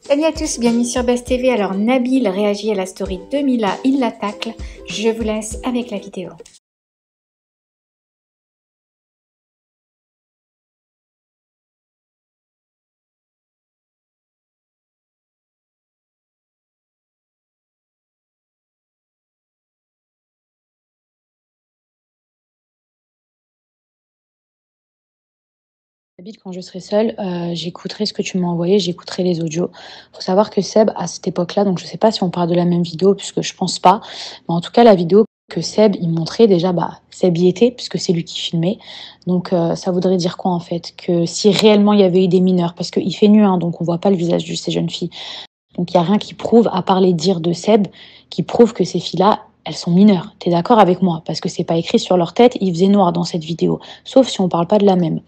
Salut à tous, bienvenue sur Best TV. Alors Nabil réagit à la story de Mila, il la tacle. Je vous laisse avec la vidéo. Quand je serai seule, j'écouterai ce que tu m'as envoyé, j'écouterai les audios. Faut savoir que Seb, à cette époque-là, donc je sais pas si on parle de la même vidéo, puisque je pense pas, mais en tout cas, la vidéo que Seb, il montrait déjà, Seb y était, puisque c'est lui qui filmait. Donc, ça voudrait dire quoi, en fait? Que si réellement il y avait eu des mineurs, parce qu'il fait nu, hein, donc on voit pas le visage de ces jeunes filles. Donc, il y a rien qui prouve, à part les dires de Seb, qui prouve que ces filles-là, elles sont mineures. T'es d'accord avec moi? Parce que c'est pas écrit sur leur tête, il faisait noir dans cette vidéo. Sauf si on parle pas de la même.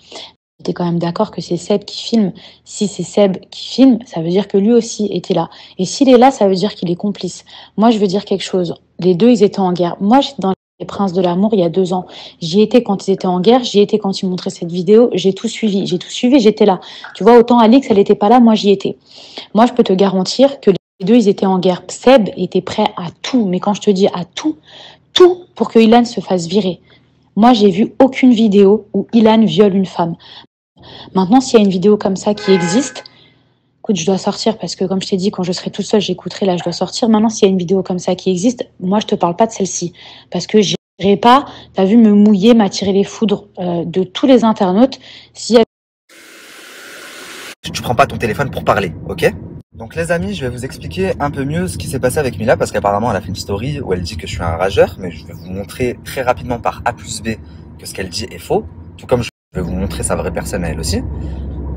T'es quand même d'accord que c'est Seb qui filme. Si c'est Seb qui filme, ça veut dire que lui aussi était là. Et s'il est là, ça veut dire qu'il est complice. Moi, je veux dire quelque chose. Les deux, ils étaient en guerre. Moi, j'étais dans Les Princes de l'amour il y a 2 ans. J'y étais quand ils étaient en guerre. J'y étais quand ils montraient cette vidéo. J'ai tout suivi. J'étais là. Tu vois, autant Alix, elle était pas là. Moi, j'y étais. Moi, je peux te garantir que les deux, ils étaient en guerre. Seb était prêt à tout. Mais quand je te dis à tout, tout pour que Ilan se fasse virer. Moi, j'ai vu aucune vidéo où Ilan viole une femme. Maintenant, s'il y a une vidéo comme ça qui existe, écoute, je dois sortir parce que, comme je t'ai dit, quand je serai toute seule, j'écouterai, là, je dois sortir. Maintenant, s'il y a une vidéo comme ça qui existe, moi, je te parle pas de celle-ci. Parce que j'irai pas, t'as vu, me mouiller, m'attirer les foudres de tous les internautes. Tu prends pas ton téléphone pour parler, ok? Donc les amis, je vais vous expliquer un peu mieux ce qui s'est passé avec Mila, parce qu'apparemment elle a fait une story où elle dit que je suis un rageur, mais je vais vous montrer très rapidement par A plus B que ce qu'elle dit est faux, tout comme je vais vous montrer sa vraie personne à elle aussi.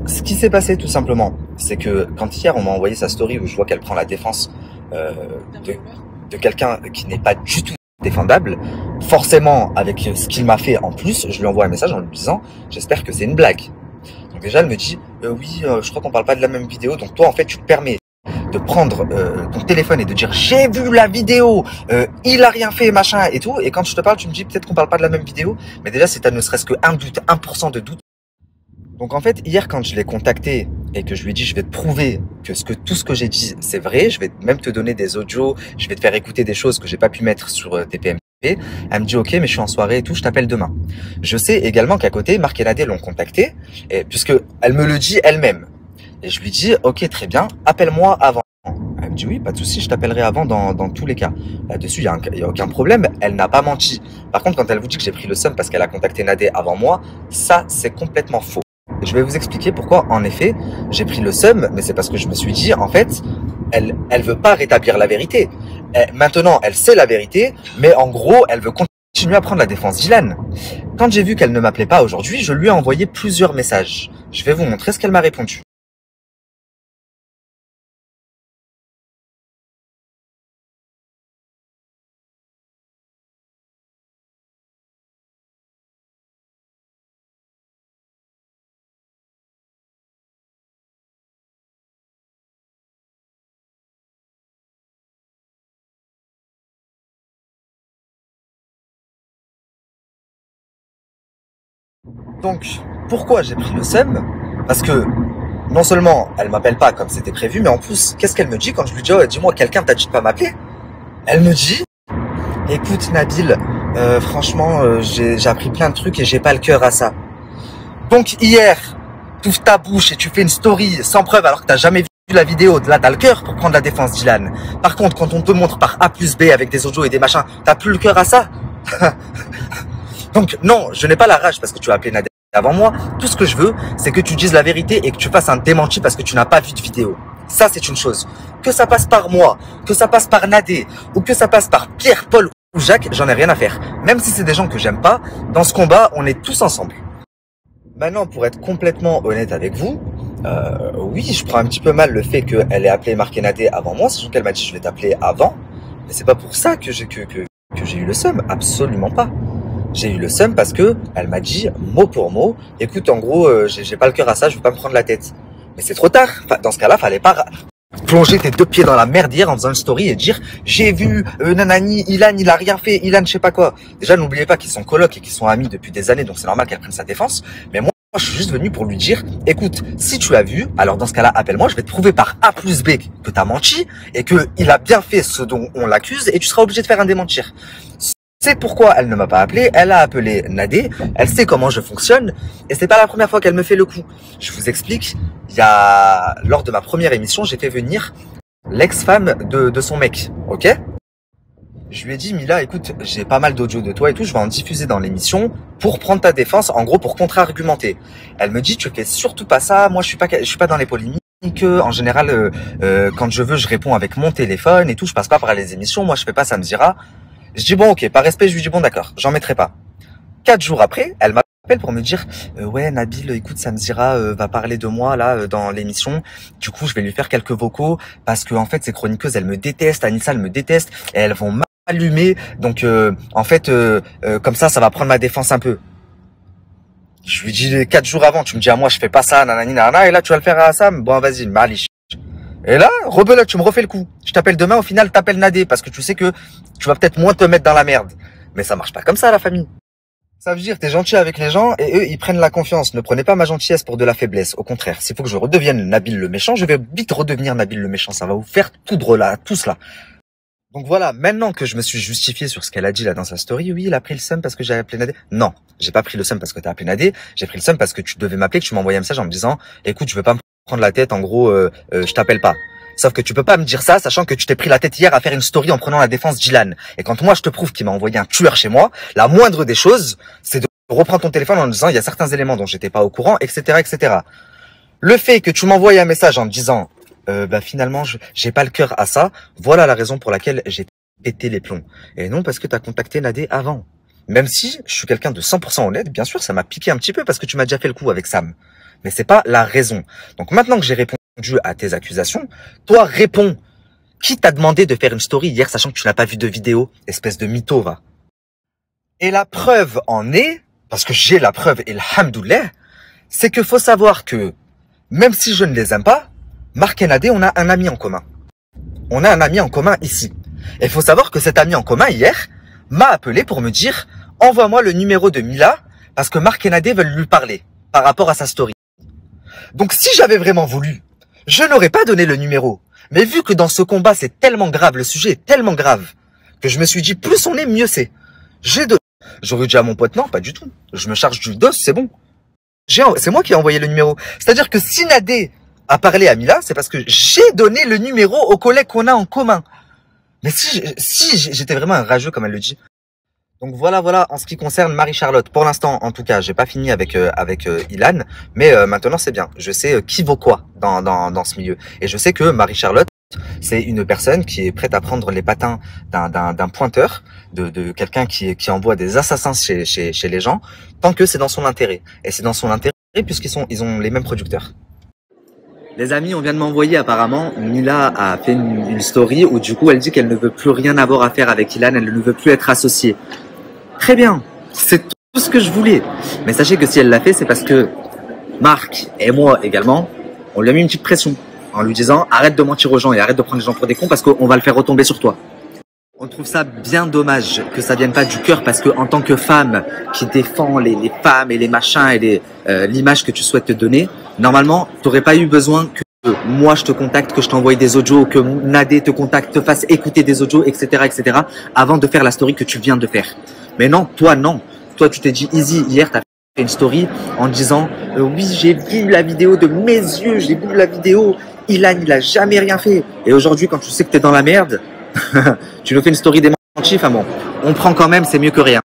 Ce qui s'est passé tout simplement, c'est que quand hier on m'a envoyé sa story où je vois qu'elle prend la défense de quelqu'un qui n'est pas du tout défendable, forcément avec ce qu'il m'a fait en plus, je lui envoie un message en lui disant « J'espère que c'est une blague ». Donc déjà elle me dit oui, je crois qu'on parle pas de la même vidéo, donc toi en fait tu te permets de prendre ton téléphone et de dire j'ai vu la vidéo, il a rien fait machin et tout, et quand je te parle tu me dis peut-être qu'on parle pas de la même vidéo, mais déjà c'est ne serait-ce que un doute, 1% de doute. Donc en fait hier quand je l'ai contacté et que je lui ai dit je vais te prouver que tout ce que j'ai dit c'est vrai, je vais même te donner des audios, je vais te faire écouter des choses que j'ai pas pu mettre sur TPM. Elle me dit ok mais je suis en soirée et tout, je t'appelle demain. Je sais également qu'à côté Marc et Nadé l'ont contacté, puisque elle me le dit elle-même. Et je lui dis ok très bien, appelle-moi avant. Elle me dit oui pas de souci, je t'appellerai avant dans tous les cas. Là-dessus il y a aucun problème, elle n'a pas menti. Par contre quand elle vous dit que j'ai pris le seum parce qu'elle a contacté Nadé avant moi, ça c'est complètement faux. Je vais vous expliquer pourquoi en effet j'ai pris le seum, mais c'est parce que je me suis dit en fait elle veut pas rétablir la vérité. Maintenant, elle sait la vérité, mais en gros, elle veut continuer à prendre la défense d'Ilan. Quand j'ai vu qu'elle ne m'appelait pas aujourd'hui, je lui ai envoyé plusieurs messages. Je vais vous montrer ce qu'elle m'a répondu. Donc, pourquoi j'ai pris le seum? Parce que non seulement elle m'appelle pas comme c'était prévu, mais en plus, qu'est-ce qu'elle me dit quand je lui dis oh, dis-moi, quelqu'un t'a dit de pas m'appeler? Elle me dit écoute Nabil, franchement, j'ai appris plein de trucs et j'ai pas le cœur à ça. Donc hier, t'ouvres ta bouche et tu fais une story sans preuve alors que t'as jamais vu la vidéo, là t'as le cœur pour prendre la défense d'Ilan. Par contre, quand on te montre par A plus B avec des audios et des machins, t'as plus le cœur à ça? Donc non, je n'ai pas la rage parce que tu as appelé Nadé avant moi. Tout ce que je veux, c'est que tu dises la vérité et que tu fasses un démenti parce que tu n'as pas vu de vidéo. Ça, c'est une chose. Que ça passe par moi, que ça passe par Nadé, ou que ça passe par Pierre, Paul ou Jacques, j'en ai rien à faire. Même si c'est des gens que j'aime pas, dans ce combat, on est tous ensemble. Maintenant, pour être complètement honnête avec vous, oui, je prends un petit peu mal le fait qu'elle ait appelé Marc et Nadé avant moi, sachant qu'elle m'a dit je vais t'appeler avant. Mais c'est pas pour ça que j'ai eu le seum, absolument pas. J'ai eu le seum parce que elle m'a dit mot pour mot, écoute en gros j'ai pas le cœur à ça, je veux pas me prendre la tête. Mais c'est trop tard. Enfin, dans ce cas-là, fallait pas plonger tes 2 pieds dans la merdière en faisant une story et dire j'ai vu nanani, Ilan il a rien fait, Ilan je sais pas quoi. Déjà n'oubliez pas qu'ils sont colocs et qu'ils sont amis depuis des années, donc c'est normal qu'elle prenne sa défense. Mais moi je suis juste venu pour lui dire, écoute, si tu as vu, alors dans ce cas-là, appelle-moi, je vais te prouver par A plus B que tu as menti et qu'il a bien fait ce dont on l'accuse et tu seras obligé de faire un démentir. C'est pourquoi elle ne m'a pas appelé, elle a appelé Nadé, elle sait comment je fonctionne et c'est pas la première fois qu'elle me fait le coup. Je vous explique, lors de ma première émission, j'ai fait venir l'ex-femme de son mec, ok? Je lui ai dit, Mila, écoute, j'ai pas mal d'audio de toi et tout, je vais en diffuser dans l'émission pour prendre ta défense, en gros, pour contre-argumenter. Elle me dit, tu fais surtout pas ça, moi, je suis pas dans les polémiques. En général, quand je veux, je réponds avec mon téléphone et tout, je passe pas par les émissions, moi, je fais pas, ça me dira. Je dis, bon, ok, par respect, je lui dis, bon, d'accord, j'en mettrai pas. 4 jours après, elle m'appelle pour me dire, ouais, Nabil, écoute, Samzira va parler de moi, là, dans l'émission. Du coup, je vais lui faire quelques vocaux parce que, en fait, ces chroniqueuses, elles me détestent, Anissa, elles me détestent et elles vont allumé, donc en fait comme ça va prendre ma défense un peu. Je lui dis 4 jours avant, tu me dis à moi je fais pas ça, nanani nanana, et là tu vas le faire à Sam, bon vas-y, malish. Et là, rebelote, tu me refais le coup. Je t'appelle demain, au final t'appelles Nadé, parce que tu sais que tu vas peut-être moins te mettre dans la merde. Mais ça marche pas comme ça la famille. Ça veut dire t'es gentil avec les gens et eux ils prennent la confiance. Ne prenez pas ma gentillesse pour de la faiblesse. Au contraire, s'il faut que je redevienne Nabil le méchant, je vais vite redevenir Nabil le méchant. Ça va vous faire tout là, tous là. Donc voilà, maintenant que je me suis justifié sur ce qu'elle a dit là dans sa story, oui, il a pris le seum parce que j'ai appelé Nadé. Non, j'ai pas pris le seum parce que t'as appelé Nadé, j'ai pris le seum parce que tu devais m'appeler, que tu m'as envoyé un message en me disant, écoute, je veux pas me prendre la tête, en gros, je t'appelle pas. Sauf que tu peux pas me dire ça, sachant que tu t'es pris la tête hier à faire une story en prenant la défense d'Ilan. Et quand moi je te prouve qu'il m'a envoyé un tueur chez moi, la moindre des choses, c'est de reprendre ton téléphone en me disant, il y a certains éléments dont j'étais pas au courant, etc., etc. Le fait que tu m'envoies un message en me disant, finalement, j'ai pas le cœur à ça, voilà la raison pour laquelle j'ai pété les plombs. Et non parce que tu as contacté Nadé avant. Même si je suis quelqu'un de 100% honnête, bien sûr, ça m'a piqué un petit peu parce que tu m'as déjà fait le coup avec Sam. Mais c'est pas la raison. Donc maintenant que j'ai répondu à tes accusations, toi réponds. Qui t'a demandé de faire une story hier sachant que tu n'as pas vu de vidéo? Espèce de mytho, va. Et la preuve en est, parce que j'ai la preuve et alhamdoulilah, c'est que faut savoir que, même si je ne les aime pas, Marc et Nadé, on a un ami en commun. On a un ami en commun ici. Et il faut savoir que cet ami en commun, hier, m'a appelé pour me dire « Envoie-moi le numéro de Mila parce que Marc et Nadé veulent lui parler par rapport à sa story. » Donc si j'avais vraiment voulu, je n'aurais pas donné le numéro. Mais vu que dans ce combat, c'est tellement grave, le sujet est tellement grave, que je me suis dit « Plus on est, mieux c'est. » J'ai donné. J'aurais dit à mon pote « Non, pas du tout. Je me charge du dos, c'est bon. » C'est moi qui ai envoyé le numéro. C'est-à-dire que si Nadé a parlé à Mila, c'est parce que j'ai donné le numéro aux collègues qu'on a en commun. Mais si j'étais vraiment un rageux, comme elle le dit. Donc voilà, en ce qui concerne Marie-Charlotte, pour l'instant, en tout cas, j'ai pas fini avec Ilan, mais maintenant c'est bien. Je sais qui vaut quoi dans ce milieu. Et je sais que Marie-Charlotte, c'est une personne qui est prête à prendre les patins d'un pointeur, de quelqu'un qui envoie des assassins chez les gens, tant que c'est dans son intérêt. Et c'est dans son intérêt puisqu'ils ont les mêmes producteurs. Les amis, on vient de m'envoyer apparemment, Mila a fait une story où du coup elle dit qu'elle ne veut plus rien avoir à faire avec Ilan, elle ne veut plus être associée. Très bien, c'est tout ce que je voulais. Mais sachez que si elle l'a fait, c'est parce que Marc et moi également, on lui a mis une petite pression en lui disant arrête de mentir aux gens et arrête de prendre les gens pour des cons parce qu'on va le faire retomber sur toi. On trouve ça bien dommage que ça vienne pas du cœur parce que en tant que femme qui défend les femmes et les machins et l'image que tu souhaites te donner, normalement, tu n'aurais pas eu besoin que moi je te contacte, que je t'envoie des audios, que Nadé te contacte, te fasse écouter des audios, etc., etc., avant de faire la story que tu viens de faire. Mais non. Toi, tu t'es dit easy. Hier, tu as fait une story en disant oui, j'ai vu la vidéo de mes yeux, j'ai vu la vidéo. Ilan, il a jamais rien fait. Et aujourd'hui, quand tu sais que tu es dans la merde, tu nous fais une story démentie, enfin bon, on prend quand même, c'est mieux que rien.